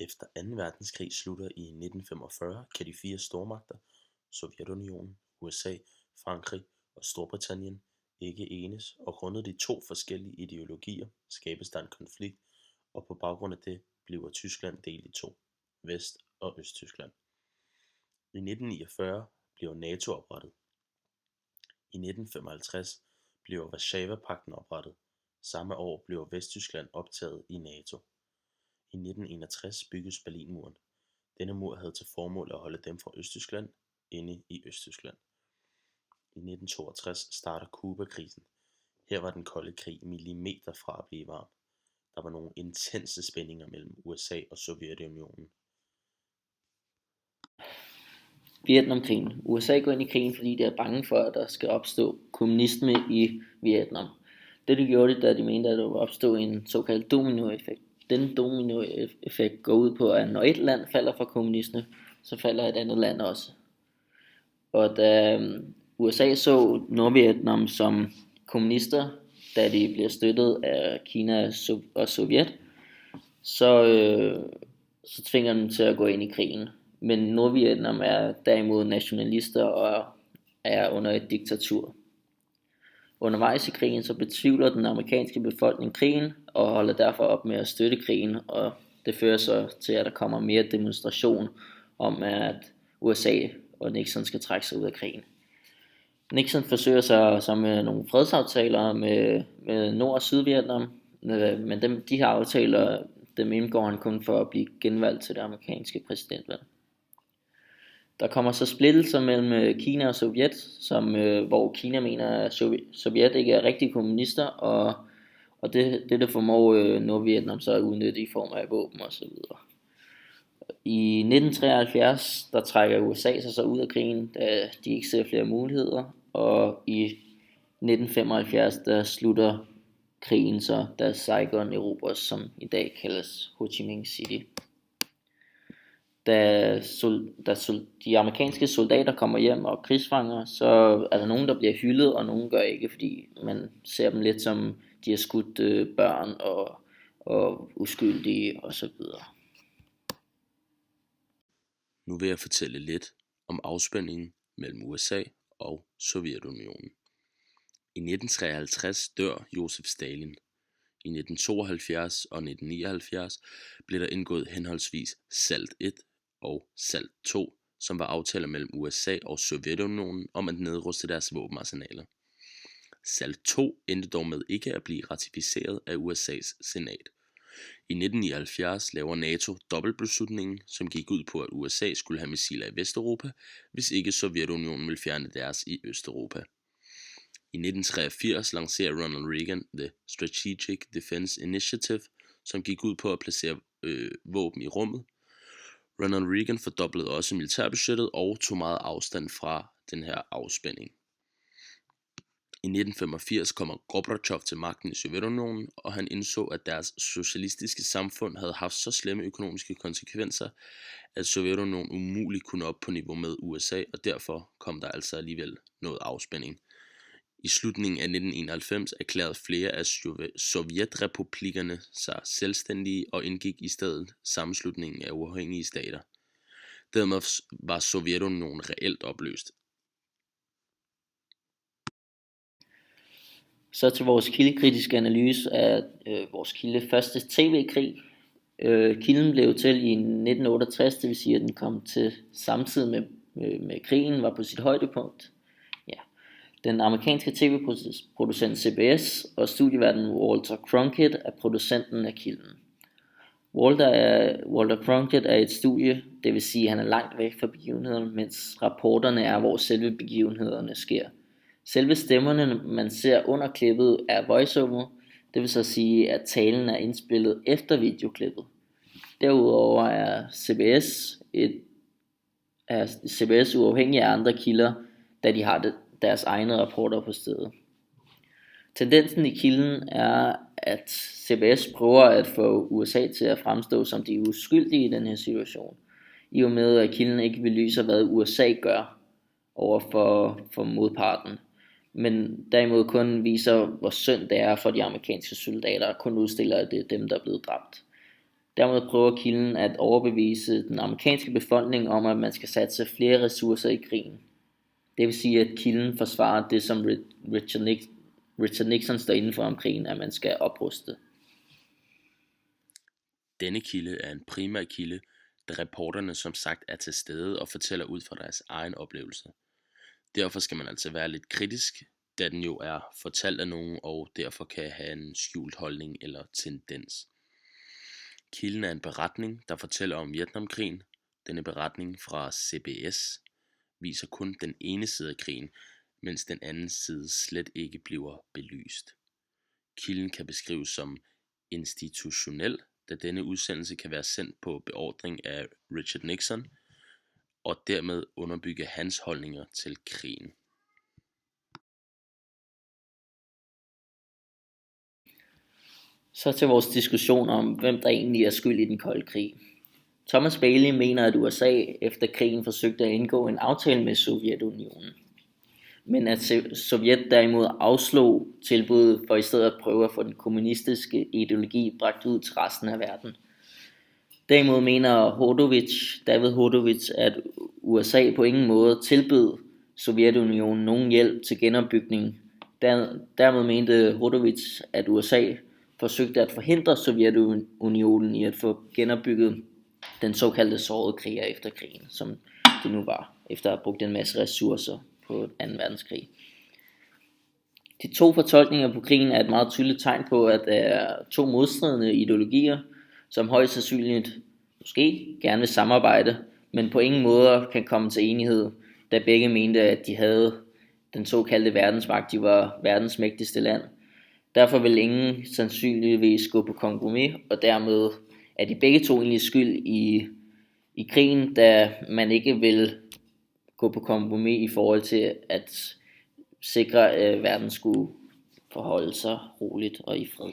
Efter 2. verdenskrig slutter i 1945, kan de 4 stormagter, Sovjetunionen, USA, Frankrig og Storbritannien, ikke enes, og grundet de 2 forskellige ideologier skabes der en konflikt, og på baggrund af det bliver Tyskland delt i 2, Vest- og Østtyskland. I 1949 bliver NATO oprettet. I 1955 bliver Warszawapagten oprettet. Samme år bliver Vesttyskland optaget i NATO. I 1961 bygges Berlinmuren. Denne mur havde til formål at holde dem fra Østtyskland inde i Østtyskland. I 1962 starter Cubakrisen. Her var den kolde krig millimeter fra at blive varm. Der var nogle intense spændinger mellem USA og Sovjetunionen. Vietnamkrigen. USA går ind i krigen, fordi de er bange for, at der skal opstå kommunisme i Vietnam. Det gjorde de, da de mente, at der ville opstå en såkaldt dominoeffekt. Den dominoeffekt går ud på, at når et land falder fra kommunisme, så falder et andet land også. Og da USA så Nordvietnam som kommunister, da de bliver støttet af Kina og Sovjet, så tvinger dem til at gå ind i krigen. Men Nordvietnam er derimod nationalister og er under et diktatur. Undervejs i krigen så betvivler den amerikanske befolkning krigen og holder derfor op med at støtte krigen, og det fører så til, at der kommer mere demonstration om, at USA og Nixon skal trække sig ud af krigen. Nixon forsøger sig med nogle fredsaftaler med Nord- og Sydvietnam, men de her aftaler, dem indgår han kun for at blive genvalgt til det amerikanske præsidentvalg. Der kommer så splittelser mellem Kina og Sovjet, hvor Kina mener, at Sovjet ikke er rigtige kommunister, og det formår Nordvietnam så at udnytte i form af våben osv. I 1973, der trækker USA sig så ud af krigen, da de ikke ser flere muligheder, og i 1975, der slutter krigen så, da Saigon erobres, som i dag kaldes Ho Chi Minh City. Da de amerikanske soldater kommer hjem og krigsfanger, så er der nogen, der bliver hyldet, og nogen gør ikke, fordi man ser dem lidt som, de har skudt børn og uskyldige osv. Nu vil jeg fortælle lidt om afspændingen mellem USA og Sovjetunionen. I 1953 dør Josef Stalin. I 1972 og 1979 blev der indgået henholdsvis SALT I og SALT II, som var aftaler mellem USA og Sovjetunionen om at nedruste deres våbenarsenaler. SALT II endte dog med ikke at blive ratificeret af USA's senat. I 1979 laver NATO dobbeltbeslutningen, som gik ud på, at USA skulle have missiler i Vesteuropa, hvis ikke Sovjetunionen ville fjerne deres i Østeuropa. I 1983 lancerer Ronald Reagan The Strategic Defense Initiative, som gik ud på at placere våben i rummet. Ronald Reagan fordoblede også militærbudgettet og tog meget afstand fra den her afspænding. I 1985 kommer Gorbatjov til magten i Sovjetunionen, og han indså, at deres socialistiske samfund havde haft så slemme økonomiske konsekvenser, at Sovjetunionen umuligt kunne op på niveau med USA, og derfor kom der altså alligevel noget afspænding. I slutningen af 1991 erklærede flere af sovjetrepublikkerne sig selvstændige og indgik i stedet sammenslutningen af uafhængige stater. Dermed var Sovjetunionen reelt opløst. Så til vores kildekritiske analyse af vores første tv-krig. Kilden blev til i 1968, det vil sige, at den kom til samtidig med krigen, var på sit højdepunkt. Ja. Den amerikanske tv-producent CBS og studieværten Walter Cronkite er producenten af kilden. Walter Cronkite er et studie, det vil sige, at han er langt væk fra begivenhederne, mens rapporterne er, hvor selve begivenhederne sker. Selve stemmerne, man ser under klippet, er voiceover, det vil så sige, at talen er indspillet efter videoklippet. Derudover er CBS uafhængig af andre kilder, da de har deres egne rapporter på stedet. Tendensen i kilden er, at CBS prøver at få USA til at fremstå som de uskyldige i den her situation, i og med at kilden ikke belyser, hvad USA gør over for modparten, men derimod kun viser, hvor synd det er for de amerikanske soldater, og kun udstiller, at det er dem, der er blevet dræbt. Dermed prøver kilden at overbevise den amerikanske befolkning om, at man skal satse flere ressourcer i krigen. Det vil sige, at kilden forsvarer det, som Richard Nixon står inden for om krigen, at man skal opruste. Denne kilde er en primær kilde, da reporterne som sagt er til stede og fortæller ud fra deres egen oplevelse. Derfor skal man altså være lidt kritisk, da den jo er fortalt af nogen, og derfor kan have en skjult holdning eller tendens. Kilden er en beretning, der fortæller om Vietnamkrigen. Denne beretning fra CBS viser kun den ene side af krigen, mens den anden side slet ikke bliver belyst. Kilden kan beskrives som institutionel, da denne udsendelse kan være sendt på beordring af Richard Nixon, og dermed underbygge hans holdninger til krigen. Så til vores diskussion om, hvem der egentlig er skyld i den kolde krig. Thomas Bailey mener, at USA efter krigen forsøgte at indgå en aftale med Sovjetunionen, men at Sovjet derimod afslog tilbuddet for i stedet at prøve at få den kommunistiske ideologi bragt ud til resten af verden. Derimod mener David Hodovich, at USA på ingen måde tilbød Sovjetunionen nogen hjælp til genopbygning. Dermed mente Hodovich, at USA forsøgte at forhindre Sovjetunionen i at få genopbygget den såkaldte sårede kriger efter krigen, som det nu var, efter at have brugt en masse ressourcer på 2. verdenskrig. De to fortolkninger på krigen er et meget tydeligt tegn på, at der er to modstridende ideologier, som højst sandsynligt måske gerne vil samarbejde, men på ingen måde kan komme til enighed, da begge mente, at de havde den såkaldte verdensmagt, de var verdens mægtigste land. Derfor vil ingen sandsynligvis gå på kompromis, og dermed er de begge to egentlig skyld i krigen, da man ikke vil gå på kompromis i forhold til at sikre, at verden skulle forholde sig roligt og i fred.